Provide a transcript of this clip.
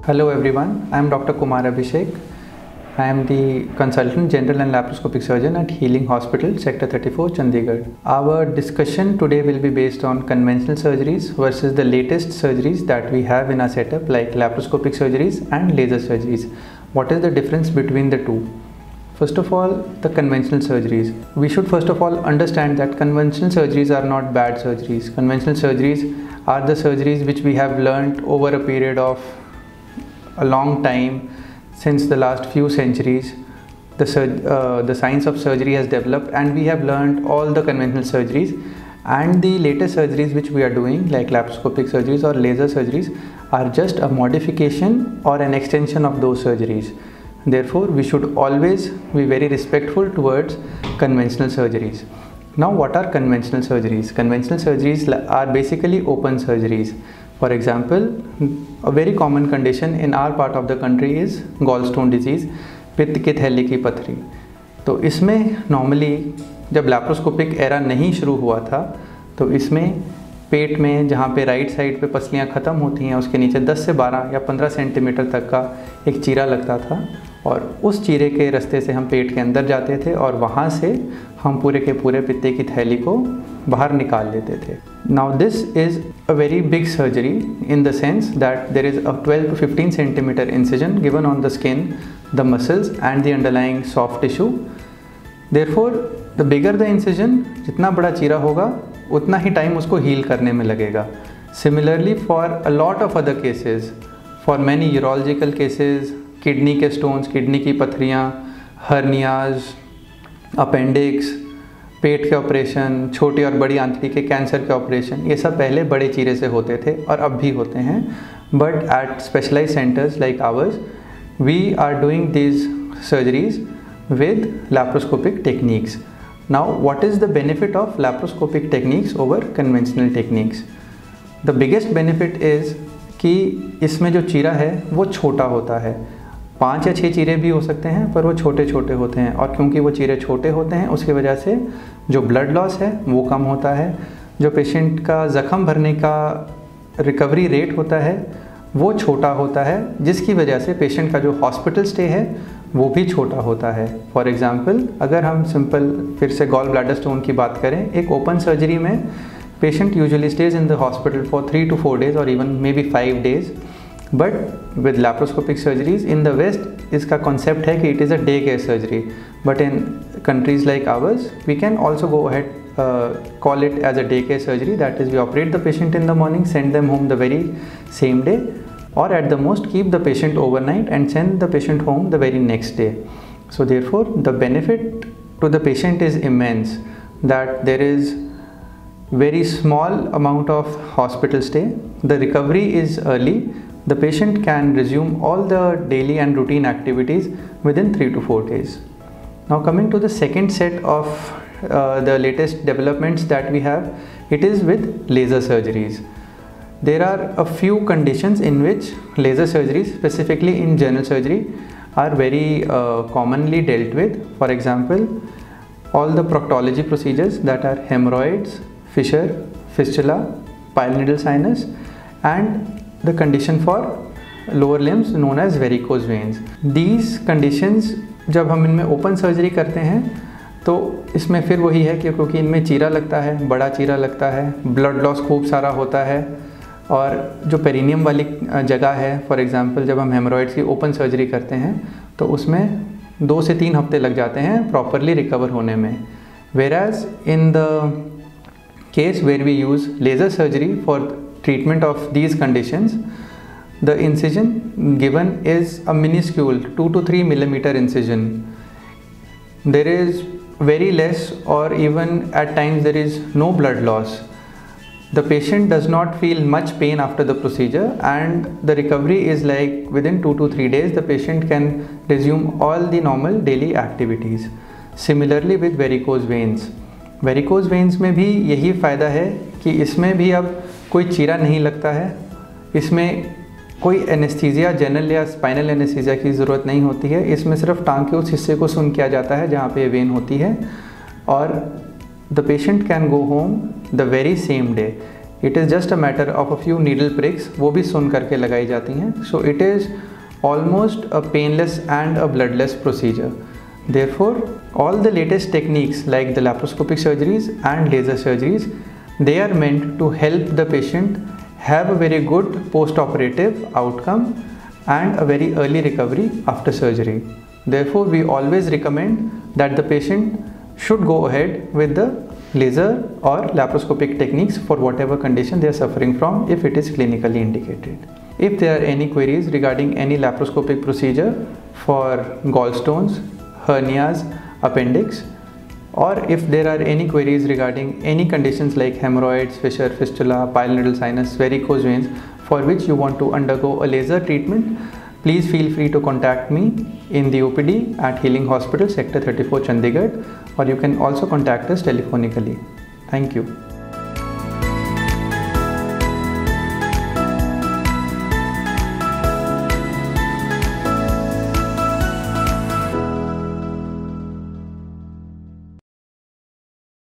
Hello everyone, I am Dr. Kumar Abhishek. I am the Consultant General and Laparoscopic Surgeon at Healing Hospital, Sector 34, Chandigarh. Our discussion today will be based on conventional surgeries versus the latest surgeries that we have in our setup like laparoscopic surgeries and laser surgeries. What is the difference between the two? First of all, the conventional surgeries. We should first of all understand that conventional surgeries are not bad surgeries. Conventional surgeries are the surgeries which we have learnt over a period of a long time. Since the last few centuries, the science of surgery has developed and we have learned all the conventional surgeries, and the latest surgeries which we are doing like laparoscopic surgeries or laser surgeries are just a modification or an extension of those surgeries. Therefore, we should always be very respectful towards conventional surgeries. Now, what are conventional surgeries? Conventional surgeries are basically open surgeries. For example, a very common condition in our part of the country is gallstone disease, पित्त की थैली की पथरी. तो इसमें normally जब laparoscopic era नहीं शुरू हुआ था तो इसमें पेट में जहाँ पे राइट साइड पे पसलियाँ ख़त्म होती हैं उसके नीचे 10 से 12 या 15 सेंटीमीटर तक का एक चीरा लगता था और उस चीरे के रास्ते से हम पेट के अंदर जाते थे और वहाँ से हम पूरे के पूरे पित्ते की थैली को बाहर निकाल लेते थे. Now this is a very big surgery in the sense that there is a 12 to 15 centimetre incision given on the skin, the muscles and the underlying soft tissue. Therefore the bigger the incision, जितना बड़ा चीरा होगा उतना ही time उसको heal करने में लगेगा. Similarly for a lot of other cases, for many urological cases, kidney के स्टोन्स, किडनी की पथरियाँ, हर्नियाज, अपेंडिक्स, पेट के ऑपरेशन, छोटी और बड़ी आंतरिक के कैंसर के ऑपरेशन, ये सब पहले बड़े चीरे से होते थे और अब भी होते हैं. But at specialised centres like ours we are doing these surgeries with laparoscopic techniques. Now, what is the benefit of laparoscopic techniques over conventional techniques? The biggest benefit is कि इसमें जो चीरा है वो छोटा होता है. 5 या 6 चीरे भी हो सकते हैं पर वो छोटे छोटे होते हैं और क्योंकि वो चीरे छोटे होते हैं उसकी वजह से जो ब्लड लॉस है वो कम होता है. जो पेशेंट का ज़ख़म भरने का रिकवरी रेट होता है वो छोटा होता है, जिसकी वजह से पेशेंट का जो हॉस्पिटल स्टे है वो भी छोटा होता है. फॉर एग्ज़ाम्पल, अगर हम सिंपल फिर से गॉल ब्लैडर स्टोन की बात करें, एक ओपन सर्जरी में patient usually stays in the hospital for 3 to 4 days और even may be 5 days. But with laparoscopic surgeries in the west इसका कॉन्सेप्ट है कि it is a day care surgery. But in countries like ours we can also go ahead call it as a day care surgery, that is we operate the patient in the morning, send them home the very same day, or at the most keep the patient overnight and send the patient home the very next day. So therefore the benefit to the patient is immense, that there is very small amount of hospital stay, the recovery is early, the patient can resume all the daily and routine activities within 3 to 4 days. Now coming to the second set of the latest developments that we have, it is with laser surgeries. There are a few conditions in which laser surgeries, specifically in general surgery, are very commonly dealt with. For example, all the proctology procedures that are hemorrhoids, fissure, fistula, pile needle sinus, and the condition for lower limbs known as varicose veins. These conditions जब हम इनमें open surgery करते हैं तो इसमें फिर वही है कि क्योंकि इनमें चीरा लगता है, बड़ा चीरा लगता है, ब्लड लॉस खूब सारा होता है और जो पेरिनियम वाली जगह है, फॉर एग्जांपल जब हम हेमरॉइड्स की ओपन सर्जरी करते हैं तो उसमें 2 से 3 हफ्ते लग जाते हैं प्रॉपरली रिकवर होने में. Whereas in the case where we use laser surgery for treatment of these conditions, the incision given is a minuscule 2 to 3 millimeter incision. There is very less or even at times there is no blood loss. The patient does not feel much pain after the procedure and the recovery is like within 2 to 3 days the patient can resume all the normal daily activities. Similarly with varicose veins. Varicose veins में भी यही फ़ायदा है कि इसमें भी अब कोई चीरा नहीं लगता है, इसमें कोई एनेस्थीसिया, जनरल या स्पाइनल एनेस्थीसिया की ज़रूरत नहीं होती है. इसमें सिर्फ टांग के उस हिस्से को सुन किया जाता है जहाँ पे वेन होती है और the patient can go home the very same day. It is just a matter of a few needle prix, वो भी सुन करके लगाई जाती हैं. So it is almost a painless and a bloodless procedure. Therefore, all the latest techniques like the laparoscopic surgeries and laser surgeries, they are meant to help the patient have a very good post-operative outcome and a very early recovery after surgery. Therefore, we always recommend that the patient should go ahead with the laser or laparoscopic techniques for whatever condition they are suffering from if it is clinically indicated. If there are any queries regarding any laparoscopic procedure for gallstones, hernias, appendix, or if there are any queries regarding any conditions like hemorrhoids, fissure, fistula, pilonidal sinus, varicose veins for which you want to undergo a laser treatment, please feel free to contact me in the OPD at Healing Hospital, Sector 34, Chandigarh, or you can also contact us telephonically. Thank you.